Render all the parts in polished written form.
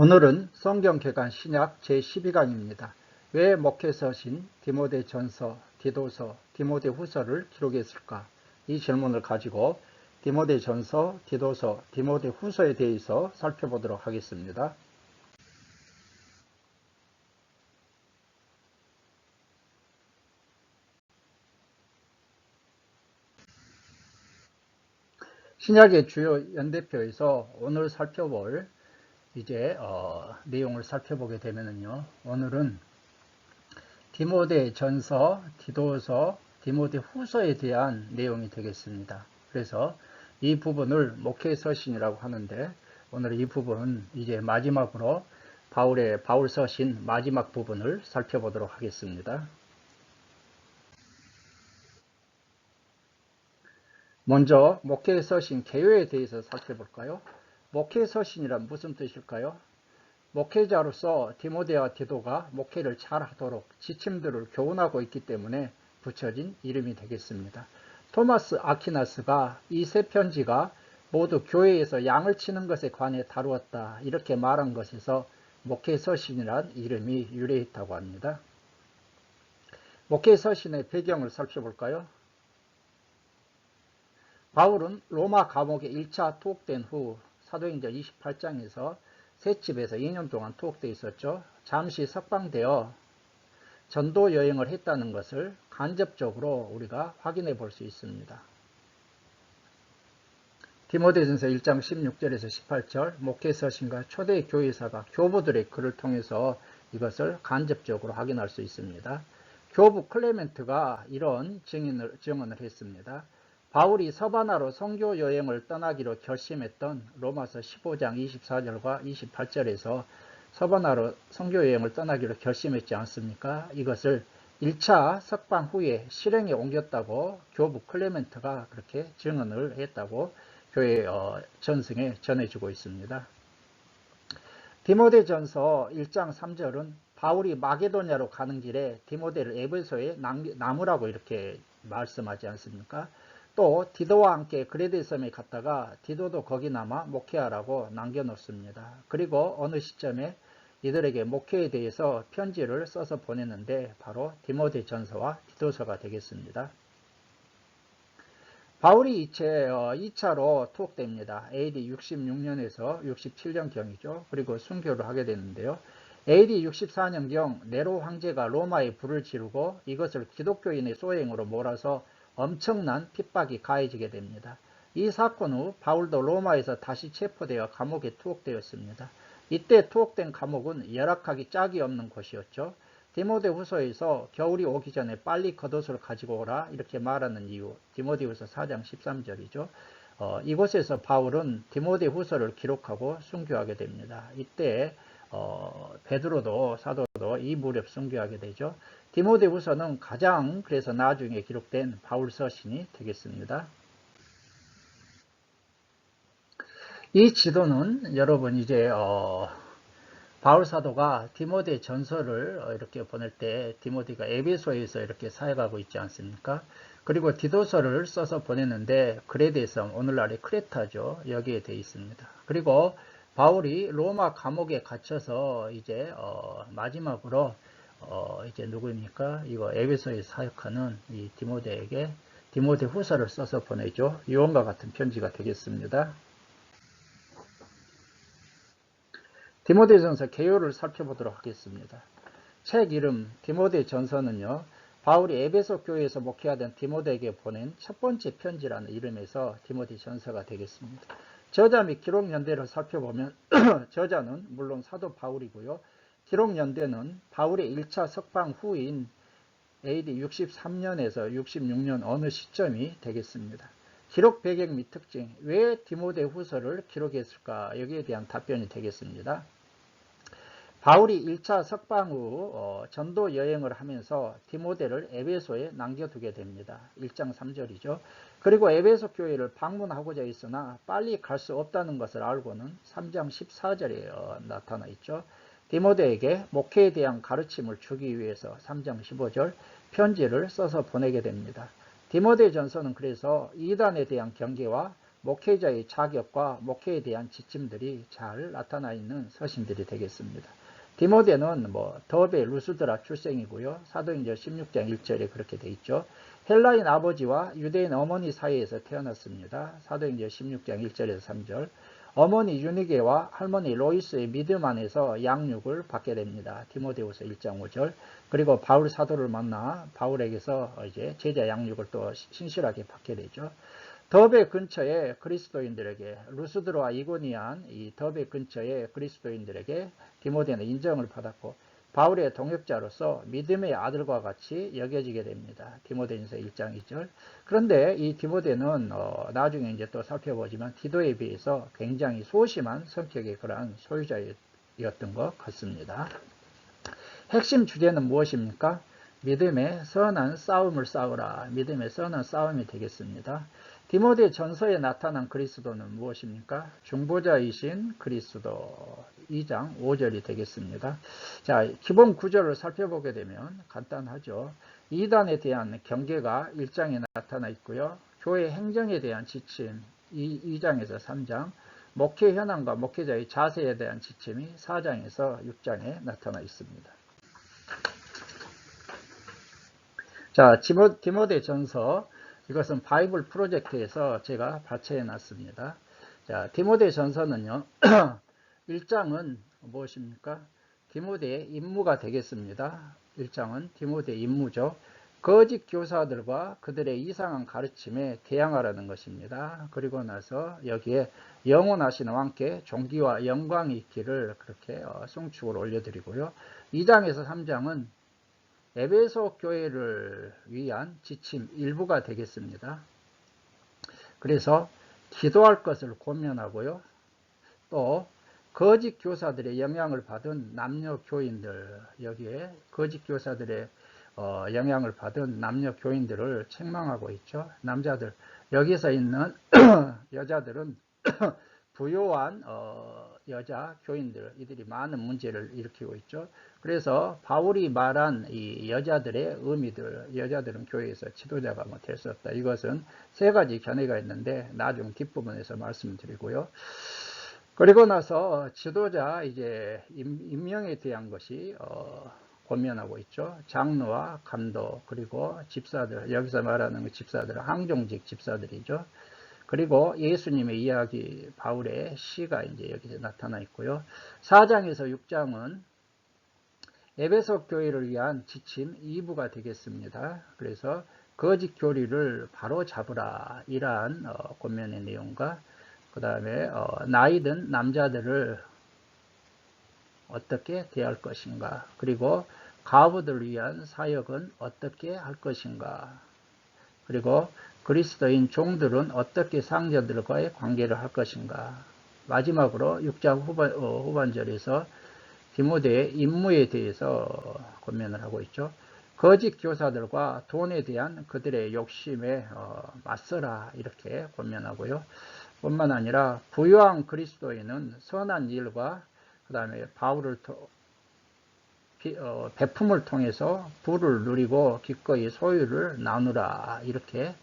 오늘은 성경개관 신약 제12강입니다. 왜 목회서신 디모데전서, 디도서, 디모데후서를 기록했을까? 이 질문을 가지고 디모데전서, 디도서, 디모데후서에 대해서 살펴보도록 하겠습니다. 신약의 주요 연대표에서 오늘 살펴볼 내용을 살펴보게 되면요. 오늘은 디모데전서, 디도서, 디모데후서에 대한 내용이 되겠습니다. 그래서 이 부분을 목회서신이라고 하는데 오늘 이 부분은 이제 마지막으로 바울 서신 마지막 부분을 살펴보도록 하겠습니다. 먼저 목회서신 개요에 대해서 살펴볼까요? 목회서신이란 무슨 뜻일까요? 목회자로서 디모데와 디도가 목회를 잘하도록 지침들을 교훈하고 있기 때문에 붙여진 이름이 되겠습니다. 토마스 아퀴나스가 이 세 편지가 모두 교회에서 양을 치는 것에 관해 다루었다 이렇게 말한 것에서 목회서신이란 이름이 유래했다고 합니다. 목회서신의 배경을 살펴볼까요? 바울은 로마 감옥에 1차 투옥된 후 사도행전 28장에서 셋집에서 2년 동안 투옥되어 있었죠. 잠시 석방되어 전도 여행을 했다는 것을 간접적으로 우리가 확인해 볼 수 있습니다. 디모데전서 1장 16절에서 18절 목회서신과 초대 교회사가 교부들의 글을 통해서 이것을 간접적으로 확인할 수 있습니다. 교부 클레멘트가 이런 증언을 했습니다. 바울이 서바나로 선교 여행을 떠나기로 결심했던 로마서 15장 24절과 28절에서 서바나로 선교 여행을 떠나기로 결심했지 않습니까? 이것을 1차 석방 후에 실행에 옮겼다고 교부 클레멘트가 그렇게 증언을 했다고 교회 전승에 전해주고 있습니다. 디모데전서 1장 3절은 바울이 마게도냐로 가는 길에 디모데를 에베소에 남으라고 이렇게 말씀하지 않습니까? 또 디도와 함께 그레데 섬에 갔다가 디도도 거기 남아 목회하라고 남겨놓습니다. 그리고 어느 시점에 이들에게 목회에 대해서 편지를 써서 보냈는데 바로 디모데전서와 디도서가 되겠습니다. 바울이 이제 2차로 투옥됩니다. AD 66년에서 67년경이죠. 그리고 순교를 하게 되는데요. AD 64년경 네로 황제가 로마에 불을 지르고 이것을 기독교인의 소행으로 몰아서 엄청난 핍박이 가해지게 됩니다. 이 사건 후 바울도 로마에서 다시 체포되어 감옥에 투옥되었습니다. 이때 투옥된 감옥은 열악하기 짝이 없는 곳이었죠. 디모데후서에서 겨울이 오기 전에 빨리 겉옷을 가지고 오라 이렇게 말하는 이유, 디모데후서 4장 13절이죠. 이곳에서 바울은 디모데후서를 기록하고 순교하게 됩니다. 이때 베드로도 사도도 이 무렵 순교하게 되죠. 디모데후서는 가장 그래서 나중에 기록된 바울 서신이 되겠습니다. 이 지도는 여러분 이제 바울 사도가 디모데 전서를 이렇게 보낼 때 디모데가 에베소에서 이렇게 사역하고 있지 않습니까? 그리고 디도서를 써서 보냈는데 그레데섬, 오늘날의 크레타죠. 여기에 되어 있습니다. 그리고 바울이 로마 감옥에 갇혀서 이제 마지막으로 이제 누구입니까? 이거 에베소에 사역하는 이 디모데에게 디모데 후서를 써서 보내죠. 이원과 같은 편지가 되겠습니다. 디모데전서 개요를 살펴보도록 하겠습니다. 책 이름 디모데전서는요. 바울이 에베소 교회에서 목회하던 디모데에게 보낸 첫 번째 편지라는 이름에서 디모데전서가 되겠습니다. 저자 및 기록 연대를 살펴보면 저자는 물론 사도 바울이고요. 기록 연대는 바울의 1차 석방 후인 AD 63년에서 66년 어느 시점이 되겠습니다. 기록 배경 및 특징, 왜 디모데 후서를 기록했을까? 여기에 대한 답변이 되겠습니다. 바울이 1차 석방 후 전도 여행을 하면서 디모데를 에베소에 남겨두게 됩니다. 1장 3절이죠. 그리고 에베소 교회를 방문하고자 했으나 빨리 갈 수 없다는 것을 알고는 3장 14절에 나타나 있죠. 디모데에게 목회에 대한 가르침을 주기 위해서 3장 15절 편지를 써서 보내게 됩니다. 디모데 전서는 그래서 이단에 대한 경계와 목회자의 자격과 목회에 대한 지침들이 잘 나타나 있는 서신들이 되겠습니다. 디모데는 더베 루스드라 출생이고요. 사도행전 16장 1절에 그렇게 돼 있죠. 헬라인 아버지와 유대인 어머니 사이에서 태어났습니다. 사도행전 16장 1절에서 3절. 어머니 유니게와 할머니 로이스의 믿음 안에서 양육을 받게 됩니다. 디모데후서 1장 5절. 그리고 바울 사도를 만나 바울에게서 이제 제자 양육을 또 신실하게 받게 되죠. 더베 근처에 그리스도인들에게 루스드로와 이고니안 이 더베 근처에 그리스도인들에게 디모데는 인정을 받았고 바울의 동역자로서 믿음의 아들과 같이 여겨지게 됩니다. 디모데전서 1장 2절. 그런데 이 디모데는 나중에 이제 또 살펴보지만 디도에 비해서 굉장히 소심한 성격의 그러한 소유자였던 것 같습니다. 핵심 주제는 무엇입니까? 믿음의 선한 싸움을 싸우라. 믿음의 선한 싸움이 되겠습니다. 디모데 전서에 나타난 그리스도는 무엇입니까? 중보자이신 그리스도 2장 5절이 되겠습니다. 자, 기본 구절을 살펴보게 되면 간단하죠. 이단에 대한 경계가 1장에 나타나 있고요. 교회 행정에 대한 지침 2장에서 3장, 목회 현황과 목회자의 자세에 대한 지침이 4장에서 6장에 나타나 있습니다. 자, 디모데 전서, 이것은 바이블 프로젝트에서 제가 발췌해 놨습니다. 자, 디모데 전서는요, 1장은 무엇입니까? 디모데의 임무가 되겠습니다. 1장은 디모데의 임무죠. 거짓 교사들과 그들의 이상한 가르침에 대항하라는 것입니다. 그리고 나서 여기에 영원하신 왕께 존귀와 영광이 있기를 그렇게 송축을 올려드리고요. 2장에서 3장은 에베소 교회를 위한 지침 일부가 되겠습니다. 그래서 기도할 것을 권면하고요. 또 거짓 교사들의 영향을 받은 남녀 교인들, 여기에 거짓 교사들의 영향을 받은 남녀 교인들을 책망하고 있죠. 남자들, 여기서 있는 여자들은 부요한 여자 교인들, 이들이 많은 문제를 일으키고 있죠. 그래서 바울이 말한 이 여자들의 의미들, 여자들은 교회에서 지도자가 될 수 없다. 이것은 세 가지 견해가 있는데 나중 뒷부분에서 말씀드리고요. 그리고 나서 지도자 이제 임명에 대한 것이 권면하고 있죠. 장로와 감독, 그리고 집사들, 여기서 말하는 집사들은 항종직 집사들이죠. 그리고 예수님의 이야기, 바울의 시가 이제 여기서 나타나 있고요. 4장에서 6장은 에베소 교회를 위한 지침 2부가 되겠습니다. 그래서 거짓 교리를 바로 잡으라, 이러한 권면의 내용과 그 다음에 나이든 남자들을 어떻게 대할 것인가, 그리고 가부들을 위한 사역은 어떻게 할 것인가, 그리고 그리스도인 종들은 어떻게 상전들과의 관계를 할 것인가. 마지막으로 6장 후반절에서 디모데의 임무에 대해서 권면을 하고 있죠. 거짓 교사들과 돈에 대한 그들의 욕심에 맞서라, 이렇게 권면하고요. 뿐만 아니라 부유한 그리스도인은 선한 일과 그 다음에 바울을 베품을 통해서 부를 누리고 기꺼이 소유를 나누라, 이렇게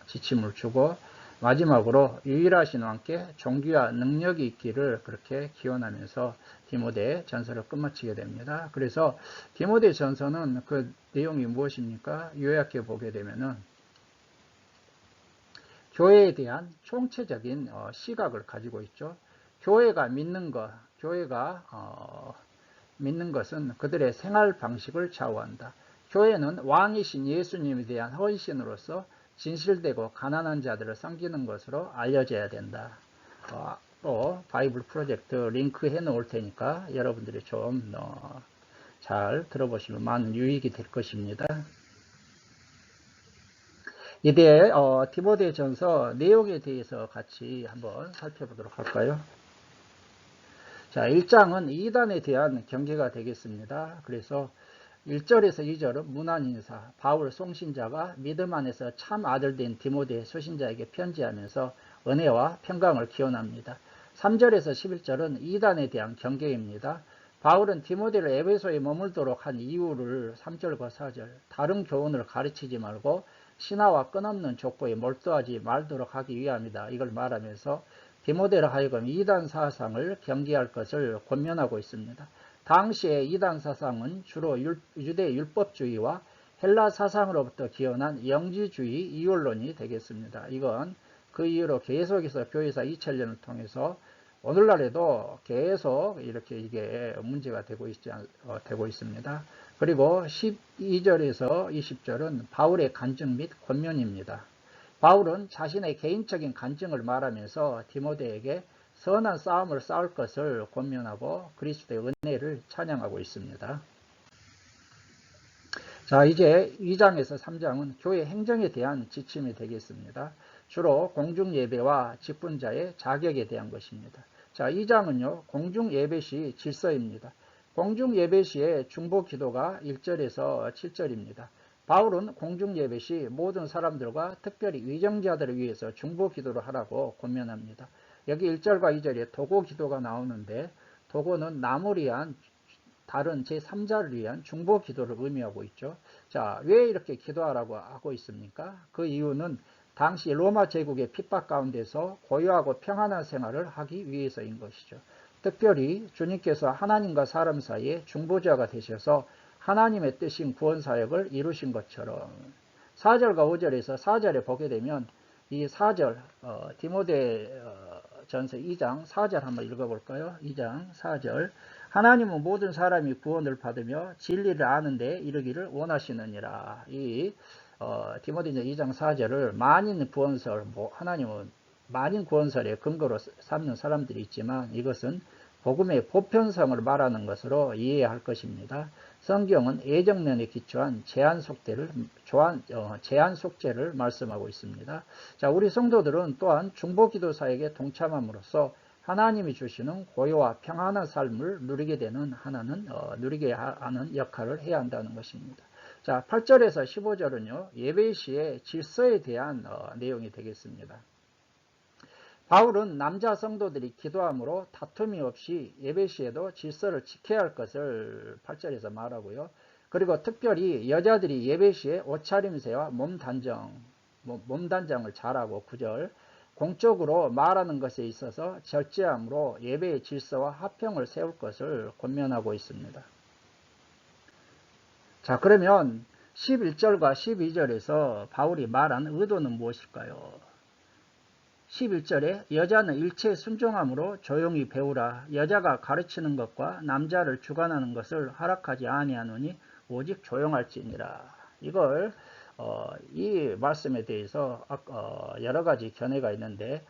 지침을 주고, 마지막으로 유일하신 왕께 존귀와 능력이 있기를 그렇게 기원하면서 디모데 전서를 끝마치게 됩니다. 그래서 디모데 전서는 그 내용이 무엇입니까? 요약해 보게 되면은 교회에 대한 총체적인 시각을 가지고 있죠. 교회가 믿는 것, 교회가 믿는 것은 그들의 생활 방식을 좌우한다. 교회는 왕이신 예수님에 대한 헌신으로서 진실되고 가난한 자들을 섬기는 것으로 알려져야 된다. 또 바이블 프로젝트 링크 해 놓을 테니까 여러분들이 좀 잘 들어보시면 많은 유익이 될 것입니다. 이제 디모데 전서 내용에 대해서 같이 한번 살펴보도록 할까요? 자, 1장은 이단에 대한 경계가 되겠습니다. 그래서 1절에서 2절은 문안 인사, 바울 송신자가 믿음 안에서 참 아들된 디모데 소신자에게 편지하면서 은혜와 평강을 기원합니다. 3절에서 11절은 이단에 대한 경계입니다. 바울은 디모데를 에베소에 머물도록 한 이유를 3절과 4절 다른 교훈을 가르치지 말고 신화와 끊없는 족보에 몰두하지 말도록 하기 위함이다. 이걸 말하면서 디모데로 하여금 이단 사상을 경계할 것을 권면하고 있습니다. 당시의 이단 사상은 주로 유대 율법주의와 헬라 사상으로부터 기원한 영지주의 이율론이 되겠습니다. 이건 그 이후로 계속해서 교회사 2000년을 통해서 오늘날에도 계속 이렇게 이게 문제가 되고 있습니다. 그리고 12절에서 20절은 바울의 간증 및 권면입니다. 바울은 자신의 개인적인 간증을 말하면서 디모데에게 선한 싸움을 싸울 것을 권면하고 그리스도의 은혜를 찬양하고 있습니다. 자, 이제 2장에서 3장은 교회 행정에 대한 지침이 되겠습니다. 주로 공중예배와 직분자의 자격에 대한 것입니다. 자, 2장은요, 공중예배 시 질서입니다. 공중예배 시의 중보기도가 1절에서 7절입니다. 바울은 공중예배 시 모든 사람들과 특별히 위정자들을 위해서 중보기도를 하라고 권면합니다. 여기 1절과 2절에 도고기도가 나오는데 도고는 남을 위한 다른 제3자를 위한 중보 기도를 의미하고 있죠. 자, 왜 이렇게 기도하라고 하고 있습니까? 그 이유는 당시 로마 제국의 핍박 가운데서 고요하고 평안한 생활을 하기 위해서인 것이죠. 특별히 주님께서 하나님과 사람 사이에 중보자가 되셔서 하나님의 뜻인 구원사역을 이루신 것처럼 4절과 5절에서 4절에 보게 되면 이 4절 디모데 전서 2장 4절 한번 읽어볼까요? 2장 4절 하나님은 모든 사람이 구원을 받으며 진리를 아는데 이르기를 원하시느니라. 이 디모데전서 2장 4절을 만인 구원설, 하나님은 만인 구원설의 근거로 삼는 사람들이 있지만 이것은 복음의 보편성을 말하는 것으로 이해해야 할 것입니다. 성경은 애정론에 기초한 제한 속죄를 말씀하고 있습니다. 자, 우리 성도들은 또한 중보기도 사역에 동참함으로써 하나님이 주시는 고요와 평안한 삶을 누리게 하는 역할을 해야 한다는 것입니다. 자, 8절에서 15절은요, 예배 시의 질서에 대한 내용이 되겠습니다. 바울은 남자 성도들이 기도함으로 다툼이 없이 예배 시에도 질서를 지켜야 할 것을 8절에서 말하고요. 그리고 특별히 여자들이 예배 시에 옷차림새와 몸단장을 잘하고 9절 공적으로 말하는 것에 있어서 절제함으로 예배의 질서와 화평을 세울 것을 권면하고 있습니다. 자, 그러면 11절과 12절에서 바울이 말한 의도는 무엇일까요? 11절에 여자는 일체에 순종함으로 조용히 배우라. 여자가 가르치는 것과 남자를 주관하는 것을 허락하지 아니하노니 오직 조용할지니라. 이걸 이 말씀에 대해서 여러 가지 견해가 있는데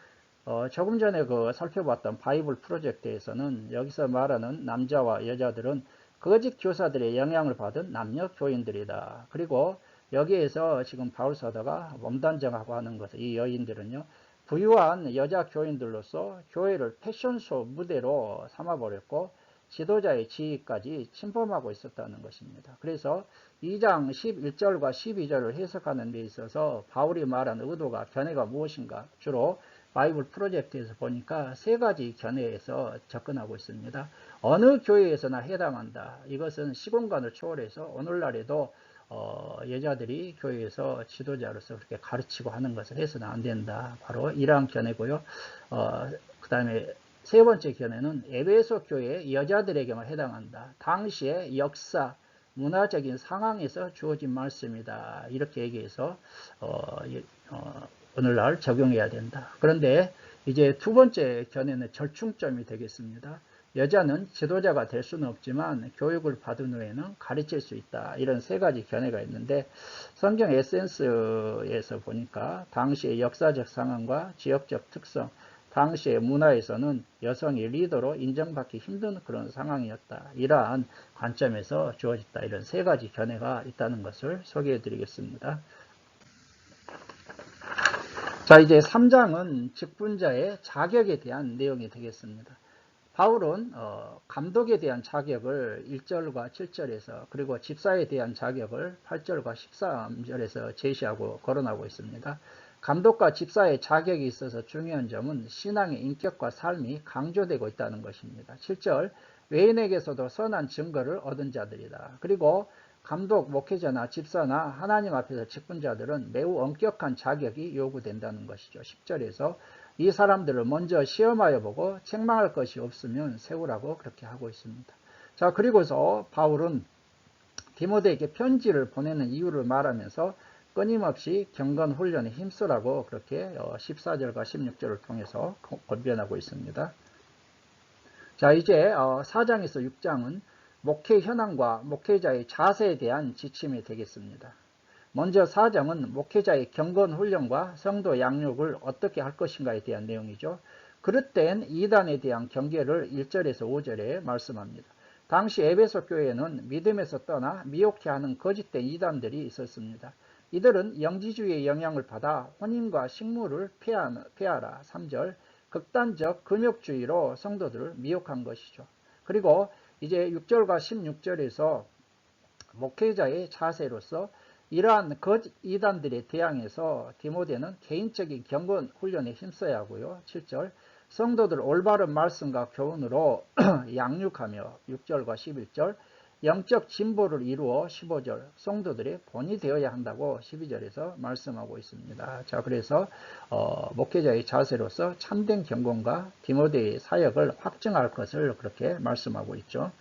조금 전에 살펴봤던 바이블 프로젝트에서는 여기서 말하는 남자와 여자들은 거짓 교사들의 영향을 받은 남녀 교인들이다. 그리고 여기에서 지금 바울 사도가 몸단정하고 하는 것은 이 여인들은요, 부유한 여자 교인들로서 교회를 패션쇼 무대로 삼아버렸고 지도자의 지위까지 침범하고 있었다는 것입니다. 그래서 2장 11절과 12절을 해석하는 데 있어서 바울이 말한 의도가 견해가 무엇인가 주로 바이블 프로젝트에서 보니까 세 가지 견해에서 접근하고 있습니다. 어느 교회에서나 해당한다. 이것은 시공간을 초월해서 오늘날에도 여자들이 교회에서 지도자로서 그렇게 가르치고 하는 것을 해서는 안 된다. 바로 이러한 견해고요. 그 다음에 세 번째 견해는 에베소 교회 여자들에게만 해당한다. 당시의 역사, 문화적인 상황에서 주어진 말씀이다. 이렇게 얘기해서 오늘날 적용해야 된다. 그런데 이제 두 번째 견해는 절충점이 되겠습니다. 여자는 지도자가 될 수는 없지만 교육을 받은 후에는 가르칠 수 있다. 이런 세 가지 견해가 있는데 성경 에센스에서 보니까 당시의 역사적 상황과 지역적 특성, 당시의 문화에서는 여성이 리더로 인정받기 힘든 그런 상황이었다. 이러한 관점에서 주어졌다. 이런 세 가지 견해가 있다는 것을 소개해 드리겠습니다. 자, 이제 3장은 직분자의 자격에 대한 내용이 되겠습니다. 바울은 감독에 대한 자격을 1절과 7절에서 그리고 집사에 대한 자격을 8절과 13절에서 제시하고 거론하고 있습니다. 감독과 집사의 자격이 있어서 중요한 점은 신앙의 인격과 삶이 강조되고 있다는 것입니다. 7절 외인에게서도 선한 증거를 얻은 자들이다. 그리고 감독, 목회자나 집사나 하나님 앞에서 직분자들은 매우 엄격한 자격이 요구된다는 것이죠. 10절에서 이 사람들을 먼저 시험하여 보고 책망할 것이 없으면 세우라고 그렇게 하고 있습니다. 자, 그리고서 바울은 디모데에게 편지를 보내는 이유를 말하면서 끊임없이 경건 훈련에 힘쓰라고 그렇게 14절과 16절을 통해서 권면하고 있습니다. 자, 이제 4장에서 6장은 목회 현황과 목회자의 자세에 대한 지침이 되겠습니다. 먼저 4장은 목회자의 경건 훈련과 성도 양육을 어떻게 할 것인가에 대한 내용이죠. 그릇된 이단에 대한 경계를 1절에서 5절에 말씀합니다. 당시 에베소 교회에는 믿음에서 떠나 미혹해 하는 거짓된 이단들이 있었습니다. 이들은 영지주의의 영향을 받아 혼인과 식물을 폐하라. 3절 극단적 금욕주의로 성도들을 미혹한 것이죠. 그리고 이제 6절과 16절에서 목회자의 자세로서 이러한 거짓 이단들에 대항해서 디모데는 개인적인 경건 훈련에 힘써야 하고요. 7절 성도들 올바른 말씀과 교훈으로 양육하며 6절과 11절 영적 진보를 이루어 15절 성도들의 본이 되어야 한다고 12절에서 말씀하고 있습니다. 자, 그래서 목회자의 자세로서 참된 경건과 디모데의 사역을 확증할 것을 그렇게 말씀하고 있죠.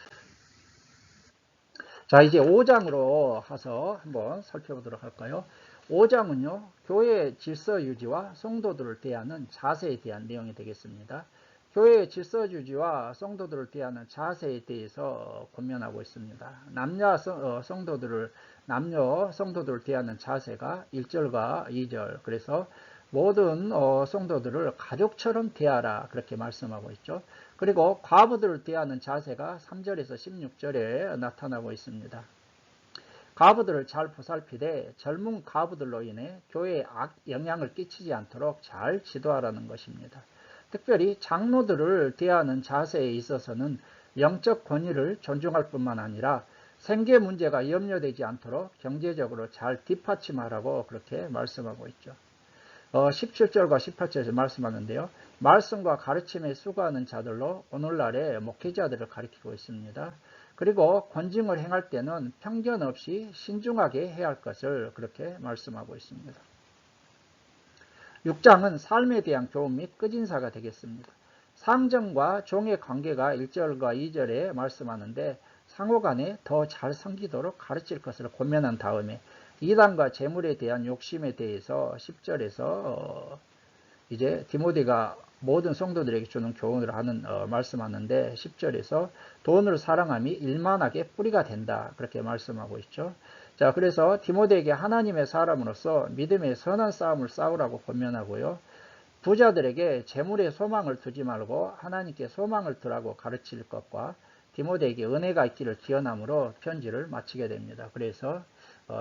자, 이제 5장으로 가서 한번 살펴보도록 할까요? 5장은요, 교회의 질서 유지와 성도들을 대하는 자세에 대한 내용이 되겠습니다. 교회의 질서 유지와 성도들을 대하는 자세에 대해서 권면하고 있습니다. 남녀 성도들을 대하는 자세가 1절과 2절, 그래서 모든 성도들을 가족처럼 대하라 그렇게 말씀하고 있죠. 그리고 과부들을 대하는 자세가 3절에서 16절에 나타나고 있습니다. 과부들을 잘 보살피되 젊은 과부들로 인해 교회에 영향을 끼치지 않도록 잘 지도하라는 것입니다. 특별히 장로들을 대하는 자세에 있어서는 영적 권위를 존중할 뿐만 아니라 생계 문제가 염려되지 않도록 경제적으로 잘 뒷받침하라고 그렇게 말씀하고 있죠. 17절과 18절에서 말씀하는데요. 말씀과 가르침에 수고하는 자들로 오늘날의 목회자들을 가리키고 있습니다. 그리고 권징을 행할 때는 편견 없이 신중하게 해야 할 것을 그렇게 말씀하고 있습니다. 6장은 삶에 대한 교훈 및 끝인사가 되겠습니다. 상정과 종의 관계가 1절과 2절에 말씀하는데 상호간에 더 잘 섬기도록 가르칠 것을 권면한 다음에 이단과 재물에 대한 욕심에 대해서 10절에서 이제 디모데가 모든 성도들에게 주는 교훈을 하는 말씀하는데 10절에서 돈을 사랑함이 일만하게 뿌리가 된다 그렇게 말씀하고 있죠. 자, 그래서 디모데에게 하나님의 사람으로서 믿음의 선한 싸움을 싸우라고 권면하고요. 부자들에게 재물에 소망을 두지 말고 하나님께 소망을 두라고 가르칠 것과 디모데에게 은혜가 있기를 기원함으로 편지를 마치게 됩니다. 그래서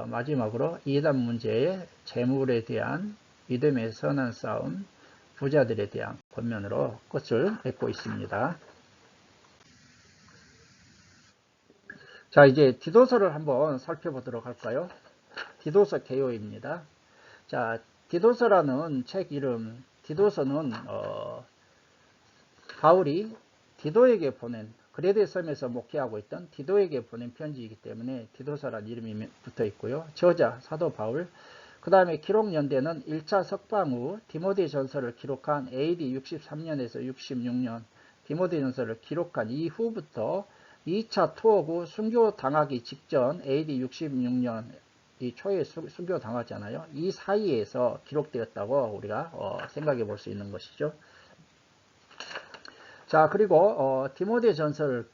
마지막으로 이단 문제의 재물에 대한 믿음의 선한 싸움, 부자들에 대한 권면으로 끝을 맺고 있습니다. 자, 이제 디도서를 한번 살펴보도록 할까요? 디도서 개요입니다. 자, 디도서라는 책 이름, 디도서는 바울이 디도에게 보낸 그레데 섬에서 목회하고 있던 디도에게 보낸 편지이기 때문에 디도서라는 이름이 붙어 있고요. 저자 사도 바울, 그 다음에 기록 연대는 1차 석방 후 디모데 전서를 기록한 AD 63년에서 66년 디모데 전서를 기록한 이후부터 2차 투어 후 순교 당하기 직전 AD 66년 이 초에 순교 당하잖아요. 이 사이에서 기록되었다고 우리가 생각해 볼 수 있는 것이죠. 자, 그리고 디모데 전서를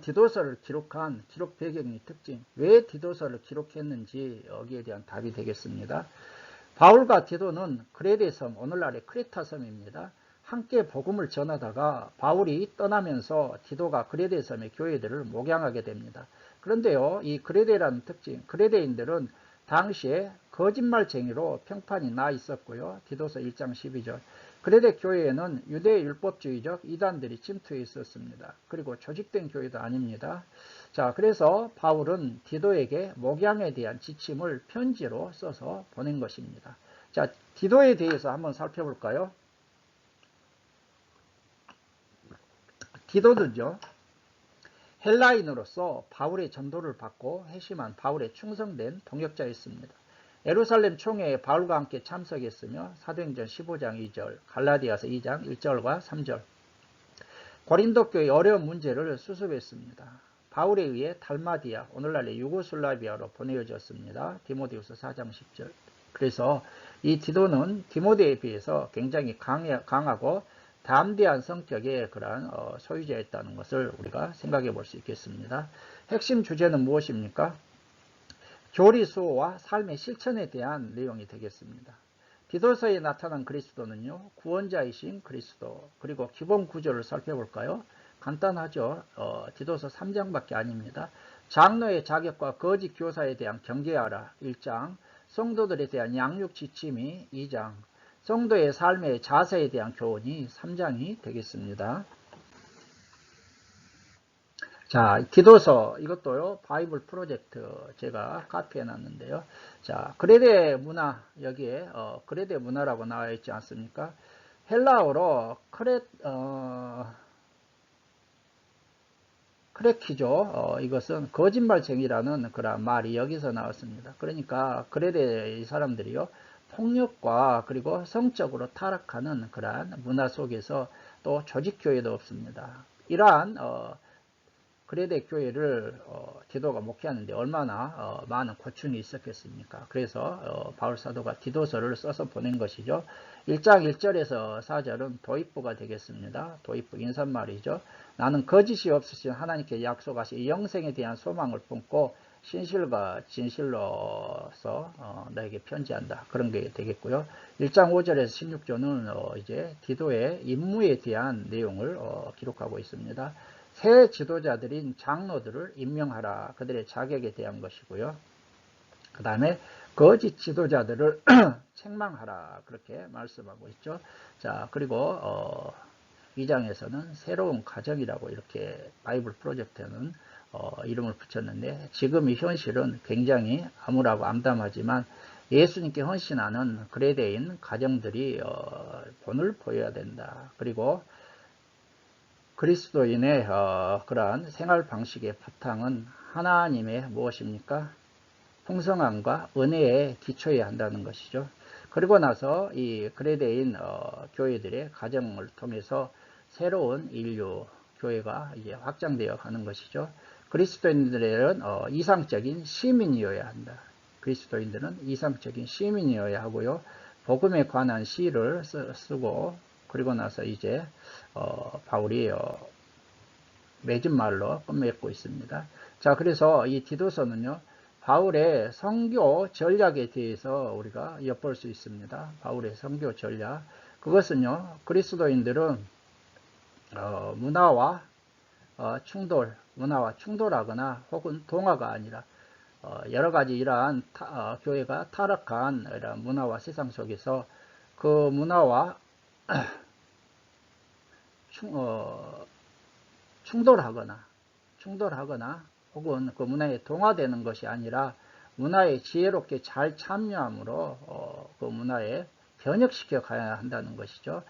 디도서를 기록한 기록 배경의 특징, 왜 디도서를 기록했는지 여기에 대한 답이 되겠습니다. 바울과 디도는 그레데 섬, 오늘날의 크레타 섬입니다. 함께 복음을 전하다가 바울이 떠나면서 디도가 그레데 섬의 교회들을 목양하게 됩니다. 그런데요, 이 그레데라는 특징, 그레데인들은 당시에 거짓말쟁이로 평판이 나 있었고요. 디도서 1장 12절. 그레데 교회에는 유대 율법주의적 이단들이 침투해 있었습니다. 그리고 조직된 교회도 아닙니다. 자, 그래서 바울은 디도에게 목양에 대한 지침을 편지로 써서 보낸 것입니다. 자, 디도에 대해서 한번 살펴볼까요? 디도는요, 헬라인으로서 바울의 전도를 받고 회심한 바울의 충성된 동역자였습니다. 예루살렘 총회에 바울과 함께 참석했으며 사도행전 15장 2절, 갈라디아서 2장 1절과 3절, 고린도 교회의 어려운 문제를 수습했습니다. 바울에 의해 달마디아, 오늘날의 유고슬라비아로 보내어졌습니다. 디모데후서 4장 10절. 그래서 이 디도는 디모데에 비해서 굉장히 강하고 담대한 성격의 그러한 소유자였다는 것을 우리가 생각해 볼 수 있겠습니다. 핵심 주제는 무엇입니까? 교리 수호와 삶의 실천에 대한 내용이 되겠습니다. 디도서에 나타난 그리스도는요, 구원자이신 그리스도, 그리고 기본 구조를 살펴볼까요? 간단하죠. 디도서 3장밖에 아닙니다. 장로의 자격과 거짓 교사에 대한 경계하라 1장, 성도들에 대한 양육 지침이 2장, 성도의 삶의 자세에 대한 교훈이 3장이 되겠습니다. 자, 디도서 이것도요, 바이블 프로젝트 제가 카피해 놨는데요. 자, 그레데 문화, 여기에 그레데 문화라고 나와 있지 않습니까? 헬라어로 크레키죠. 이것은 거짓말쟁이라는 그런 말이 여기서 나왔습니다. 그러니까 그레데 사람들이요, 폭력과 그리고 성적으로 타락하는 그러한 문화 속에서 또 조직교회도 없습니다. 이러한 그레데 교회를 디도가 목회하는데 얼마나 많은 고충이 있었겠습니까? 그래서 바울 사도가 디도서를 써서 보낸 것이죠. 1장 1절에서 4절은 도입부가 되겠습니다. 도입부 인사말이죠. 나는 거짓이 없으신 하나님께 약속하신 영생에 대한 소망을 품고 신실과 진실로서 너에게 편지한다. 그런 게 되겠고요. 1장 5절에서 16절은 이제 디도의 임무에 대한 내용을 기록하고 있습니다. 새 지도자들인 장로들을 임명하라. 그들의 자격에 대한 것이고요. 그 다음에 거짓 지도자들을 책망하라. 그렇게 말씀하고 있죠. 자, 그리고 2장에서는 새로운 가정이라고 이렇게 바이블 프로젝트는 이름을 붙였는데, 지금 이 현실은 굉장히 암울하고 암담하지만 예수님께 헌신하는 그레데인 가정들이 본을 보여야 된다. 그리고 그리스도인의 그러한 생활 방식의 바탕은 하나님의 무엇입니까? 풍성함과 은혜에 기초해야 한다는 것이죠. 그리고 나서 이 그레데인 교회들의 가정을 통해서 새로운 인류 교회가 이제 확장되어 가는 것이죠. 그리스도인들은 이상적인 시민이어야 한다. 그리스도인들은 이상적인 시민이어야 하고요. 복음에 관한 시를 쓰고, 그리고 나서 이제 바울이 맺은 말로 끝맺고 있습니다. 자, 그래서 이 디도서는요, 바울의 선교 전략에 대해서 우리가 엿볼 수 있습니다. 바울의 선교 전략. 그것은요, 그리스도인들은 문화와 충돌하거나 혹은 동화가 아니라 여러 가지 이러한 교회가 타락한 이런 문화와 세상 속에서 그 문화와 충돌하거나 혹은 그 문화에 동화되는 것이 아니라 문화에 지혜롭게 잘 참여함으로 그 문화에 변혁시켜 가야 한다는 것이죠.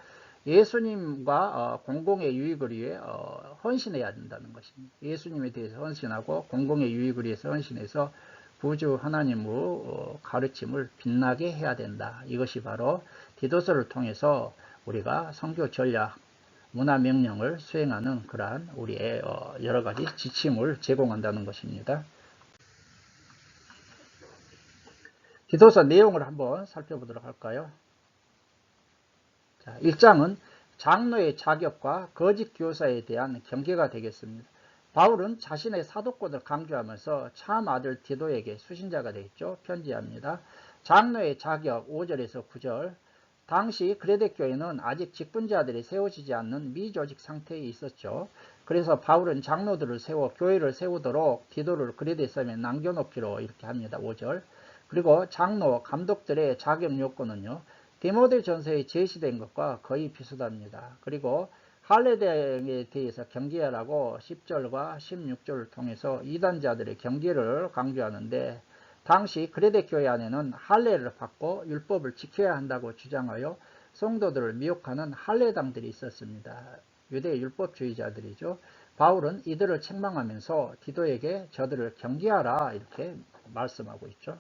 예수님과 공공의 유익을 위해 헌신해야 된다는 것입니다. 예수님에 대해서 헌신하고 공공의 유익을 위해서 헌신해서 구주 하나님의 가르침을 빛나게 해야 된다. 이것이 바로 디도서를 통해서 우리가 선교 전략, 문화 명령을 수행하는 그러한 우리의 여러 가지 지침을 제공한다는 것입니다. 디도서 내용을 한번 살펴보도록 할까요? 자, 1장은 장로의 자격과 거짓 교사에 대한 경계가 되겠습니다. 바울은 자신의 사도권을 강조하면서 참 아들 디도에게 수신자가 되겠죠. 편지합니다. 장로의 자격 5절에서 9절. 당시 그레데 교회는 아직 직분자들이 세워지지 않는 미조직 상태에 있었죠. 그래서 바울은 장로들을 세워 교회를 세우도록 디도를 그레데 섬에 남겨놓기로 이렇게 합니다. 5절. 그리고 장로, 감독들의 자격 요건은요, 디모데 전서에 제시된 것과 거의 비슷합니다. 그리고 할례에 대해서 경계하라고 10절과 16절을 통해서 이단자들의 경계를 강조하는데, 당시 그레데 교회 안에는 할례를 받고 율법을 지켜야 한다고 주장하여 성도들을 미혹하는 할례당들이 있었습니다. 유대 율법주의자들이죠. 바울은 이들을 책망하면서 디도에게 저들을 경계하라 이렇게 말씀하고 있죠.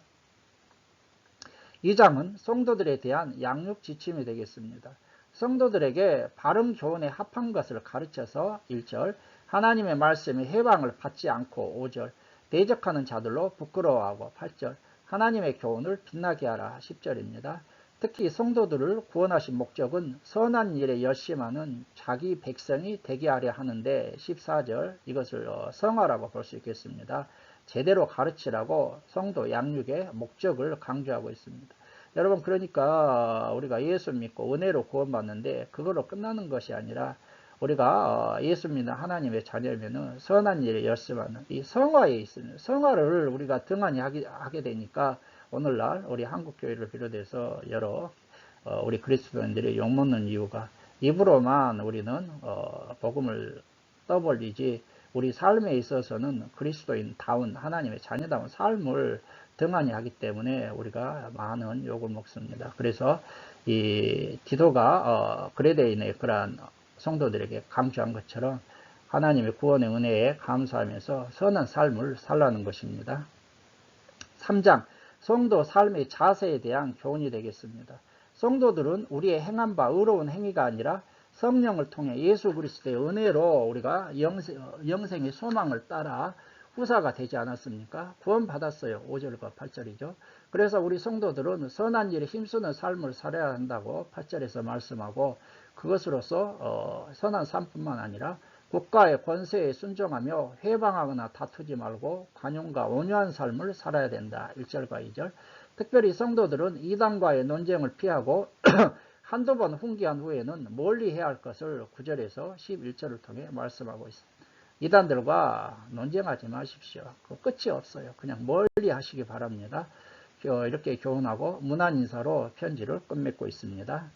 2장은 성도들에 대한 양육 지침이 되겠습니다. 성도들에게 바른 교훈에 합한 것을 가르쳐서 1절 하나님의 말씀에 해방을 받지 않고 5절 대적하는 자들로 부끄러워하고 8절 하나님의 교훈을 빛나게 하라 10절입니다. 특히 성도들을 구원하신 목적은 선한 일에 열심하는 자기 백성이 되게 하려 하는데 14절 이것을 성화라고 볼 수 있겠습니다. 제대로 가르치라고 성도 양육의 목적을 강조하고 있습니다. 여러분 그러니까 우리가 예수 믿고 은혜로 구원받는데 그걸로 끝나는 것이 아니라 우리가 예수 믿는 하나님의 자녀면은 선한 일에 열심하는 이 성화에 있습니다. 성화를 우리가 등한히 하게 되니까 오늘날 우리 한국교회를 비롯해서 여러 우리 그리스도인들이 욕먹는 이유가 입으로만 우리는 복음을 떠벌리지 우리 삶에 있어서는 그리스도인다운 하나님의 자녀다운 삶을 등한히 하기 때문에 우리가 많은 욕을 먹습니다. 그래서 이 디도가 그레데인의 그러한 성도들에게 강조한 것처럼 하나님의 구원의 은혜에 감사하면서 선한 삶을 살라는 것입니다. 3장 성도 삶의 자세에 대한 교훈이 되겠습니다. 성도들은 우리의 행한 바 의로운 행위가 아니라 성령을 통해 예수 그리스도의 은혜로 우리가 영생의 소망을 따라 후사가 되지 않았습니까? 구원받았어요. 5절과 8절이죠. 그래서 우리 성도들은 선한 일에 힘쓰는 삶을 살아야 한다고 8절에서 말씀하고 그것으로서 선한 삶뿐만 아니라 국가의 권세에 순종하며 회방하거나 다투지 말고 관용과 온유한 삶을 살아야 된다. 1절과 2절. 특별히 성도들은 이단과의 논쟁을 피하고 한두 번 훈계한 후에는 멀리 해야 할 것을 9절에서 11절을 통해 말씀하고 있습니다. 이단들과 논쟁하지 마십시오. 그 끝이 없어요. 그냥 멀리 하시기 바랍니다. 이렇게 교훈하고 문안 인사로 편지를 끝맺고 있습니다.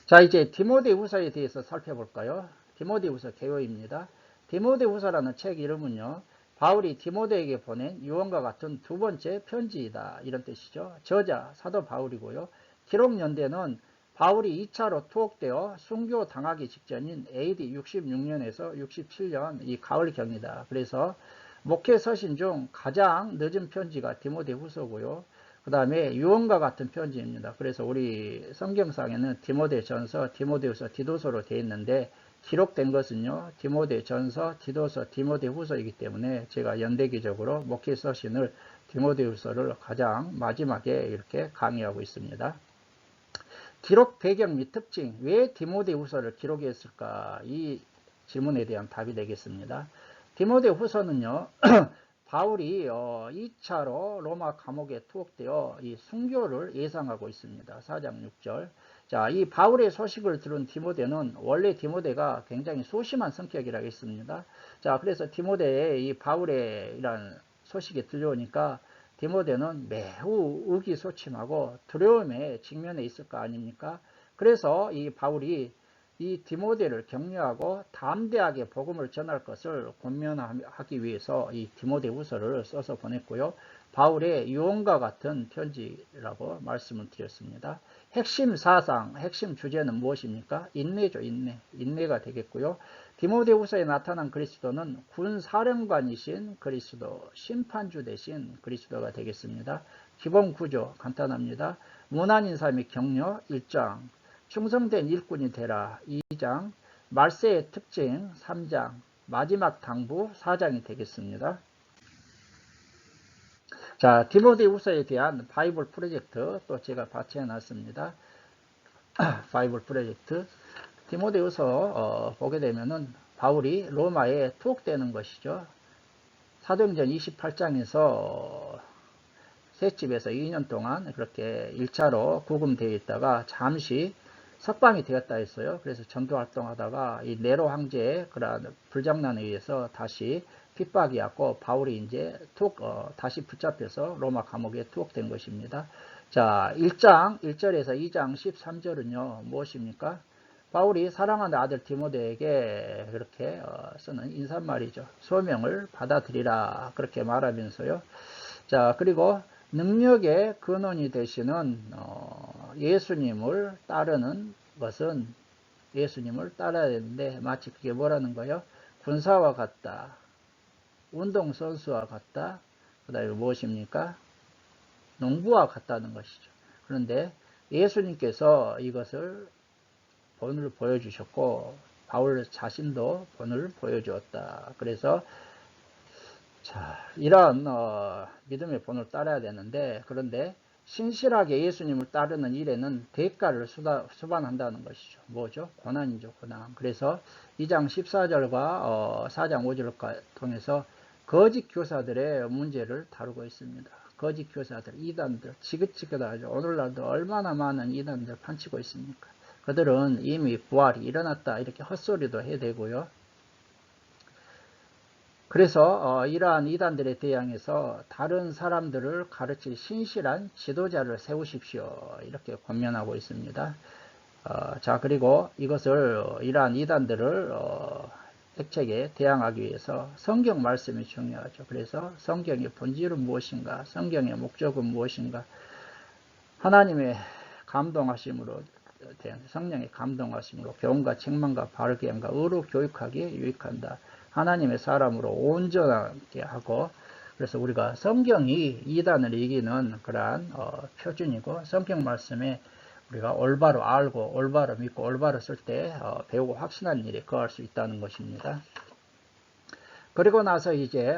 자, 이제 디모데후서에 대해서 살펴볼까요? 디모데후서 개요입니다. 디모데후서라는 책 이름은요, 바울이 디모데에게 보낸 유언과 같은 두 번째 편지이다 이런 뜻이죠. 저자 사도 바울이고요. 기록 연대는 바울이 2차로 투옥되어 순교 당하기 직전인 AD 66년에서 67년 이 가을경이다. 그래서 목회 서신 중 가장 늦은 편지가 디모데후서고요. 그 다음에 유언과 같은 편지입니다. 그래서 우리 성경상에는 디모데전서, 디모데후서, 디도서로 되어 있는데 기록된 것은요. 디모데전서, 디도서, 디모데후서이기 때문에 제가 연대기적으로 목회 서신을 디모데후서를 가장 마지막에 이렇게 강의하고 있습니다. 기록 배경 및 특징, 왜 디모데후서를 기록했을까? 이 질문에 대한 답이 되겠습니다. 디모데후서는요. 바울이 2차로 로마 감옥에 투옥되어 이 순교를 예상하고 있습니다. 4장 6절. 자, 이 바울의 소식을 들은 디모데는 원래 디모데가 굉장히 소심한 성격이라 했습니다. 자, 그래서 디모데의 이 바울의 이런 소식이 들려오니까 디모데는 매우 의기소침하고 두려움에 직면해 있을 거 아닙니까? 그래서 이 바울이 이 디모데를 격려하고 담대하게 복음을 전할 것을 권면하기 위해서 이 디모데후서를 써서 보냈고요. 바울의 유언과 같은 편지라고 말씀을 드렸습니다. 핵심 사상, 핵심 주제는 무엇입니까? 인내죠, 인내. 인내가 되겠고요. 디모데후서에 나타난 그리스도는 군 사령관이신 그리스도, 심판주 대신 그리스도가 되겠습니다. 기본 구조 간단합니다. 문안인사 및 격려 1장, 충성된 일꾼이 되라 2장, 말세의 특징 3장, 마지막 당부 4장이 되겠습니다. 자, 디모데후서에 대한 바이블 프로젝트 또 제가 같이 해놨습니다. 바이블 프로젝트 디모데후서 보게 되면은 바울이 로마에 투옥되는 것이죠. 사도행전 28장에서 셋집에서 2년 동안 그렇게 1차로 구금되어 있다가 잠시 석방이 되었다 했어요. 그래서 전도 활동하다가 이 네로 황제의 그런 불장난에 의해서 다시 핍박이 왔고 바울이 이제 다시 붙잡혀서 로마 감옥에 투옥된 것입니다. 자, 1장 1절에서 2장 13절은요. 무엇입니까? 바울이 사랑하는 아들 디모데에게 그렇게 쓰는 인사말이죠. 소명을 받아들이라 그렇게 말하면서요. 자, 그리고 능력의 근원이 되시는 예수님을 따르는 것은 예수님을 따라야 되는데 마치 그게 뭐라는 거예요? 군사와 같다. 운동선수와 같다. 그 다음에 무엇입니까? 농부와 같다는 것이죠. 그런데 예수님께서 이것을 본을 보여주셨고 바울 자신도 본을 보여주었다. 그래서 자, 이러한 믿음의 본을 따라야 되는데 그런데 신실하게 예수님을 따르는 일에는 대가를 수반한다는 것이죠. 뭐죠? 고난이죠. 고난. 그래서 2장 14절과 4장 5절을 통해서 거짓 교사들의 문제를 다루고 있습니다. 거짓 교사들, 이단들, 지긋지긋하죠. 오늘날도 얼마나 많은 이단들 판치고 있습니까? 그들은 이미 부활이 일어났다 이렇게 헛소리도 해대고요. 그래서 이러한 이단들에 대항해서 다른 사람들을 가르칠 신실한 지도자를 세우십시오. 이렇게 권면하고 있습니다. 자, 그리고 이러한 이단들을 핵책에 대항하기 위해서 성경 말씀이 중요하죠. 그래서 성경의 본질은 무엇인가? 성경의 목적은 무엇인가? 하나님의 감동하심으로 성령의 감동하심으로 교훈과 책망과 바르게 함과 의로 교육하기에 유익한다. 하나님의 사람으로 온전하게 하고 그래서 우리가 성경이 이단을 이기는 그러한 표준이고 성경 말씀에 우리가 올바로 알고 올바로 믿고 올바로 쓸 때 배우고 확신한 일에 거할 수 있다는 것입니다. 그리고 나서 이제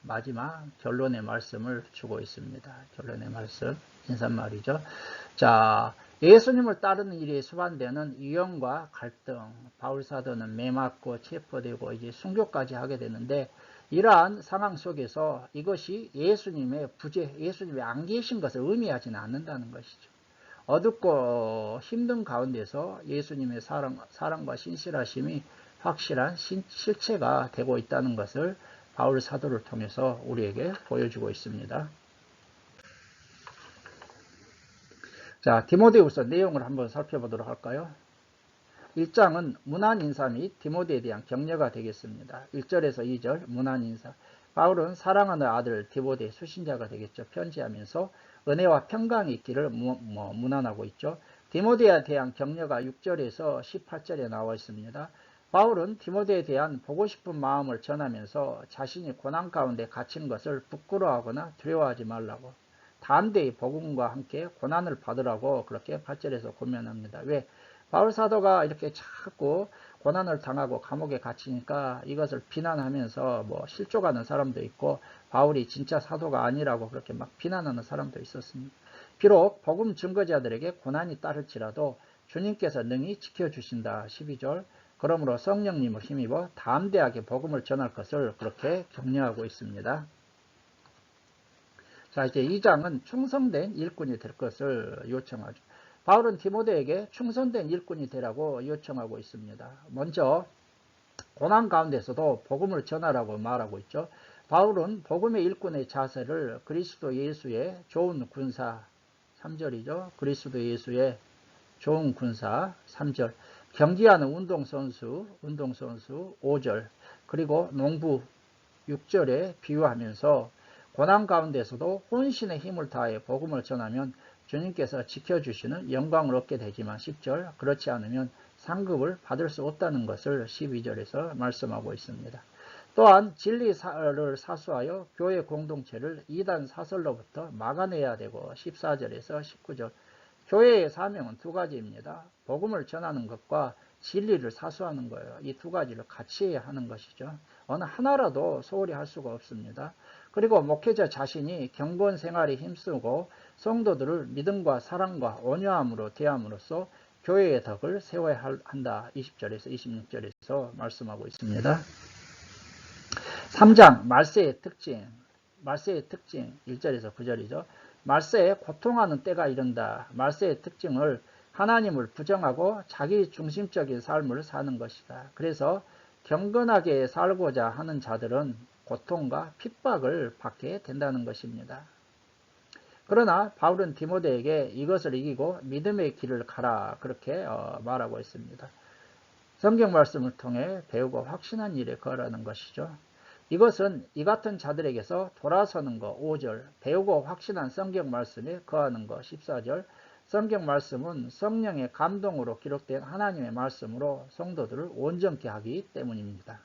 마지막 결론의 말씀을 주고 있습니다. 결론의 말씀 인사말이죠. 자, 예수님을 따르는 일에 수반되는 위험과 갈등, 바울 사도는 매맞고 체포되고 이제 순교까지 하게 되는데 이러한 상황 속에서 이것이 예수님의 부재, 예수님이 안 계신 것을 의미하지는 않는다는 것이죠. 어둡고 힘든 가운데서 예수님의 사랑과 신실하심이 확실한 실체가 되고 있다는 것을 바울 사도를 통해서 우리에게 보여주고 있습니다. 자, 디모데후서 내용을 한번 살펴보도록 할까요? 1장은 문안인사 및 디모데에 대한 격려가 되겠습니다. 1절에서 2절 문안인사. 바울은 사랑하는 아들 디모데 수신자가 되겠죠. 편지하면서 은혜와 평강이 있기를 문안하고 있죠. 디모데에 대한 격려가 6절에서 18절에 나와 있습니다. 바울은 디모데에 대한 보고 싶은 마음을 전하면서 자신이 고난 가운데 갇힌 것을 부끄러워하거나 두려워하지 말라고 담대히 복음과 함께 고난을 받으라고 그렇게 8절에서 권면합니다. 왜? 바울 사도가 이렇게 자꾸 고난을 당하고 감옥에 갇히니까 이것을 비난하면서 실족하는 사람도 있고 바울이 진짜 사도가 아니라고 그렇게 막 비난하는 사람도 있었습니다. 비록 복음 증거자들에게 고난이 따를지라도 주님께서 능히 지켜주신다. 12절. 그러므로 성령님을 힘입어 담대하게 복음을 전할 것을 그렇게 격려하고 있습니다. 자, 이제 2장은 충성된 일꾼이 될 것을 요청하죠. 바울은 디모데에게 충성된 일꾼이 되라고 요청하고 있습니다. 먼저 고난 가운데서도 복음을 전하라고 말하고 있죠. 바울은 복음의 일꾼의 자세를 그리스도 예수의 좋은 군사 3절이죠. 그리스도 예수의 좋은 군사 3절, 경기하는 운동선수 5절, 그리고 농부 6절에 비유하면서 고난 가운데서도 혼신의 힘을 다해 복음을 전하면 주님께서 지켜주시는 영광을 얻게 되지만 10절, 그렇지 않으면 상급을 받을 수 없다는 것을 12절에서 말씀하고 있습니다. 또한 진리를 사수하여 교회 공동체를 이단 사설로부터 막아내야 되고 14절에서 19절, 교회의 사명은 두 가지입니다. 복음을 전하는 것과 진리를 사수하는 거예요. 이 두 가지를 같이 하는 것이죠. 어느 하나라도 소홀히 할 수가 없습니다. 그리고 목회자 자신이 경건 생활에 힘쓰고 성도들을 믿음과 사랑과 온유함으로 대함으로써 교회의 덕을 세워야 한다. 20절에서 26절에서 말씀하고 있습니다. 3장 말세의 특징 1절에서 9절이죠. 말세에 고통하는 때가 이른다. 말세의 특징을 하나님을 부정하고 자기 중심적인 삶을 사는 것이다. 그래서 경건하게 살고자 하는 자들은 고통과 핍박을 받게 된다는 것입니다. 그러나 바울은 디모데에게 이것을 이기고 믿음의 길을 가라 그렇게 말하고 있습니다. 성경 말씀을 통해 배우고 확신한 일에 거하라는 것이죠. 이것은 이 같은 자들에게서 돌아서는 것 5절, 배우고 확신한 성경 말씀에 거하는 것 14절, 성경 말씀은 성령의 감동으로 기록된 하나님의 말씀으로 성도들을 온전케 하기 때문입니다.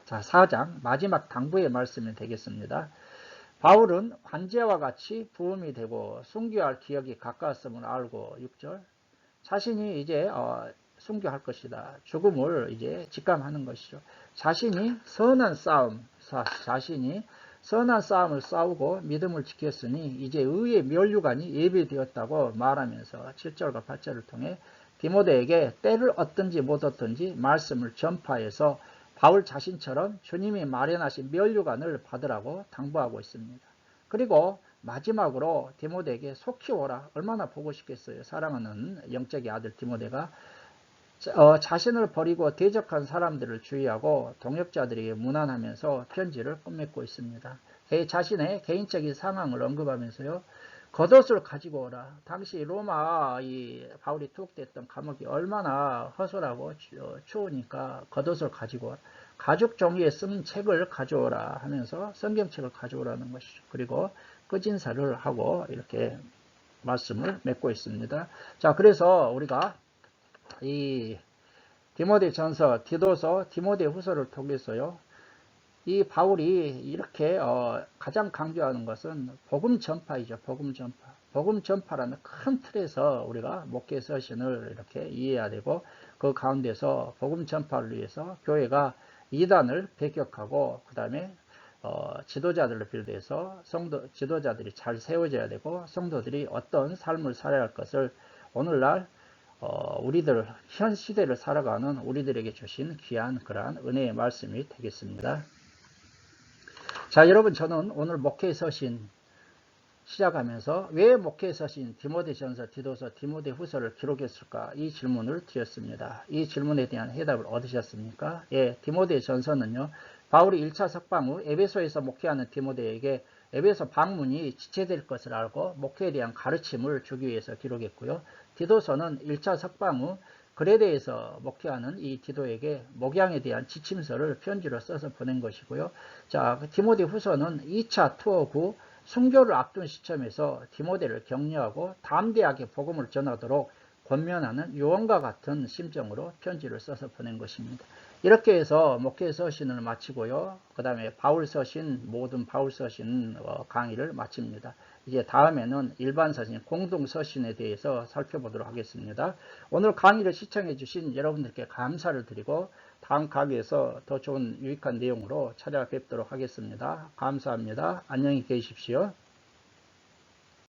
자, 4장 마지막 당부의 말씀이 되겠습니다. 바울은 환제와 같이 부음이 되고 순교할 기억이 가까웠음을 알고 6절 자신이 이제 순교할 것이다. 죽음을 이제 직감하는 것이죠. 자신이 선한 싸움을 싸우고 믿음을 지켰으니 이제 의의 면류관이 예비되었다고 말하면서 7절과 8절을 통해 디모데에게 때를 얻든지 못 얻든지 말씀을 전파해서 바울 자신처럼 주님이 마련하신 면류관을 받으라고 당부하고 있습니다. 그리고 마지막으로 디모데에게 속히 오라. 얼마나 보고 싶겠어요. 사랑하는 영적의 아들 디모데가 자신을 버리고 대적한 사람들을 주의하고 동역자들에게 무난하면서 편지를 끝맺고 있습니다. 자신의 개인적인 상황을 언급하면서요. 겉옷을 가지고 오라. 당시 로마 바울이 투옥됐던 감옥이 얼마나 허술하고 추우니까 겉옷을 가지고 오라. 가죽 종이에 쓴 책을 가져오라 하면서 성경책을 가져오라는 것이죠. 그리고 끝인사를 하고 이렇게 말씀을 맺고 있습니다. 자, 그래서 우리가 이 디모데 전서, 디도서, 디모데 후서를 통해서요. 이 바울이 이렇게 가장 강조하는 것은 복음 전파이죠. 복음 전파. 복음 전파라는 큰 틀에서 우리가 목회 서신을 이렇게 이해해야 되고 그 가운데서 복음 전파를 위해서 교회가 이단을 배격하고 그 다음에 지도자들로 비롯해서 지도자들이 잘 세워져야 되고 성도들이 어떤 삶을 살아야 할 것을 오늘날 우리들 현 시대를 살아가는 우리들에게 주신 귀한 그러한 은혜의 말씀이 되겠습니다. 자, 여러분, 저는 오늘 목회 서신 시작하면서 왜 목회 서신 디모데전서, 디도서, 디모데 후서를 기록했을까? 이 질문을 드렸습니다. 이 질문에 대한 해답을 얻으셨습니까? 예, 디모데전서는요. 바울이 1차 석방 후 에베소에서 목회하는 디모데에게 에베소 방문이 지체될 것을 알고 목회에 대한 가르침을 주기 위해서 기록했고요. 디도서는 1차 석방 후 그레데에서 목회하는 이 디도에게 목양에 대한 지침서를 편지로 써서 보낸 것이고요. 자, 디모데 후서는 2차 투어 후 순교를 앞둔 시점에서 디모데를 격려하고 담대하게 복음을 전하도록 권면하는 요원과 같은 심정으로 편지를 써서 보낸 것입니다. 이렇게 해서 목회 서신을 마치고요. 그 다음에 바울 서신, 모든 바울 서신 강의를 마칩니다. 이제 다음에는 일반 서신, 공동 서신에 대해서 살펴보도록 하겠습니다. 오늘 강의를 시청해 주신 여러분들께 감사를 드리고 다음 강의에서 더 좋은 유익한 내용으로 찾아뵙도록 하겠습니다. 감사합니다. 안녕히 계십시오.